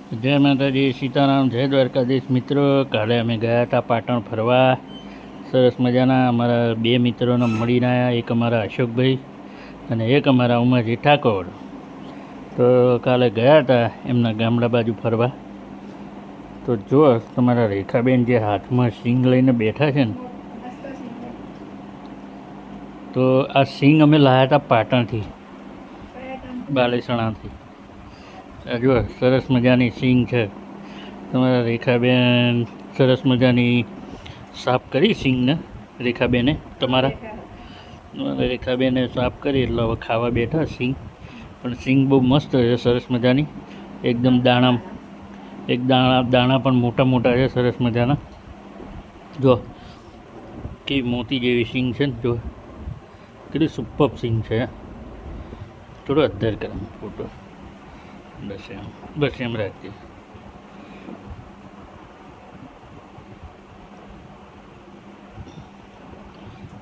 જય માતાજી, સીતારામ, જય દ્વારકાધીશ. મિત્રો, કાલે અમે ગયા હતા પાટણ ફરવા. સરસ મજાના અમારા બે મિત્રોને મળીને આવ્યા. એક અમારા અશોકભાઈ અને એક અમારા ઉમાજી ઠાકોર. તો કાલે ગયા હતા એમના ગામડા બાજુ ફરવા. તો જો તમારા રેખાબેન જે હાથમાં સિંગ લઈને બેઠા છે ને, તો આ સિંગ અમે લાવ્યા હતા પાટણથી, બાલેસણાથી. જો સરસ મજાની સિંગ છે. તમારા રેખાબેન સરસ મજાની સાફ કરી સિંગને. રેખાબેને તમારા રેખાબેને સાફ કરી એટલે હવે ખાવા બેઠા સિંગ. પણ સિંગ બહુ મસ્ત છે, સરસ મજાની. એકદમ દાણા પણ મોટા મોટા છે, સરસ મજાના. જો કેવી મોતી જેવી સિંગ છે ને, જો કેટલી સુપર સિંગ છે. થોડો અધર કરે ફોટો, બસ એમ રાખજે.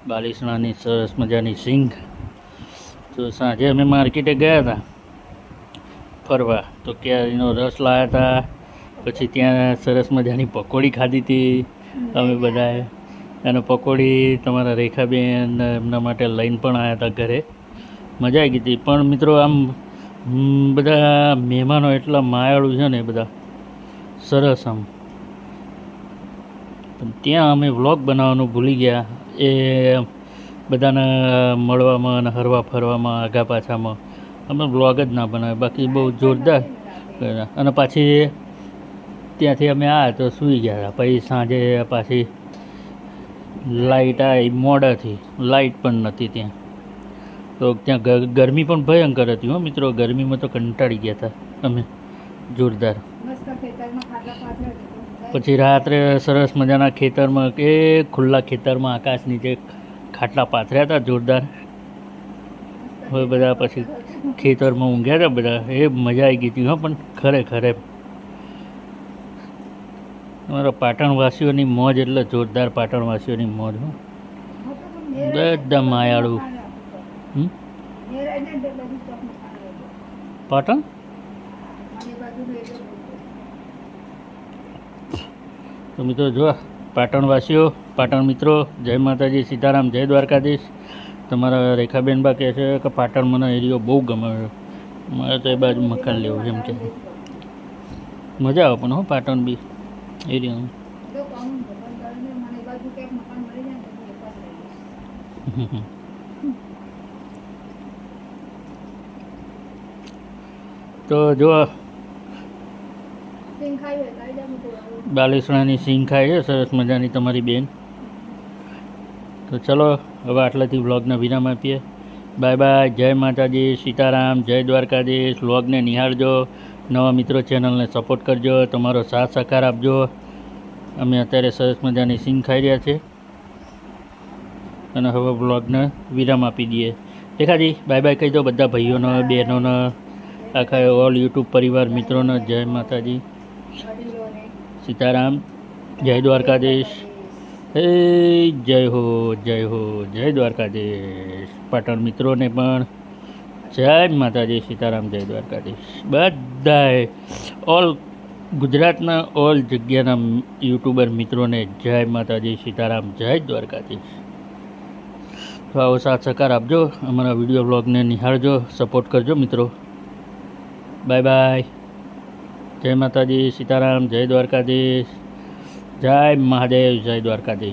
બાલીસણાની સરસ મજાની સિંગ. તો સાંજે અમે માર્કેટે ગયા હતા ફરવા, તો કેરીનો રસ લાવ્યા હતા. પછી ત્યાં સરસ મજાની પકોડી ખાધી હતી અમે બધાએ. અને પકોડી તમારા રેખાબેન એમના માટે લઈને પણ આવ્યા હતા ઘરે. મજા આવી ગઈ હતી. પણ મિત્રો, આમ બધા મહેમાનો એટલા માયાળુ છે ને, બધા સરસ આમ. પણ ત્યાં અમે વ્લોગ બનાવવાનું ભૂલી ગયા. એ બધાને મળવામાં અને હરવા ફરવામાં આગા પાછામાં અમે વ્લોગ જ ના બનાવ્યો. બાકી બહુ જોરદાર. અને પાછી ત્યાંથી અમે આવ્યા તો સૂઈ ગયા હતા. પછી સાંજે પાછી લાઇટ આવી મોડાથી, લાઇટ પણ નથી ત્યાં. તો ત્યાં ગરમી પણ ભયંકર હતી હો મિત્રો. ગરમીમાં તો કંટાળી ગયા હતા અમે જોરદાર. પછી રાત્રે સરસ મજાના ખેતરમાં, કે ખુલ્લા ખેતરમાં આકાશ નીચે ખાટલા પાથર્યા હતા જોરદાર. હવે બધા પછી ખેતરમાં ઊંઘ્યા હતા બધા. એ મજા આવી ગઈ હતી હો. પણ ખરેખર અમારા પાટણવાસીઓની મોજ એટલે જોરદાર. પાટણવાસીઓની મોજ હો, બધા માયાળુ. પાટણ તો મિત્રો, જો પાટણવાસીઓ, પાટણ મિત્રો, જય માતાજી, સીતારામ, જય દ્વારકાધીશ. તમારા રેખાબેન બા કહે છે કે પાટણ મને એરિયો બહુ ગમે. મારે તો એ બાજુ મકાન લેવું એમ કે. મજા આવે પણ હો પાટણ બી એરિયામાં. તો જો બાલેસણાની સિંગ ખાય છે સરસ મજાની તમારી બેન. તો ચલો હવે આટલાથી વ્લોગના વિરામ આપીએ. Bye bye. જય માતાજી, સીતારામ, જય દ્વારકાધીશ. વ્લોગને નિહાળજો. નવા મિત્રો ચેનલને સપોર્ટ કરજો. તમારો સાથ સહકાર આપજો. અમે અત્યારે સરસ મજાની સિંગ ખાઈ રહ્યા છીએ. અને હવે વ્લોગને વિરામ આપી દઈએ. રેખાજી બાય બાય કહી દો બધા ભાઈઓને, બહેનોને, આખા ઓલ યુટ્યુબ પરિવાર મિત્રોને. જય માતાજી, સીતારામ, જય દ્વારકાધીશ. જય હો, જય હો, જય દ્વારકાધીશ. પાટણ મિત્રોને પણ જય માતાજી, સીતારામ, જય દ્વારકાધીશ. બધાએ ઓલ ગુજરાતના ઓલ જગ્યાના યુટ્યુબર મિત્રોને જય માતાજી, સીતારામ, જય દ્વારકાધીશ. તો આવો સાથ સહકાર આપજો. અમારા વિડીયો બ્લોગને નિહાળજો, સપોર્ટ કરજો મિત્રો. Bye bye. જય માતાજી, સીતારામ, જય દ્વારકાધીશ. જય મહાદેવ, જય દ્વારકાધીશ.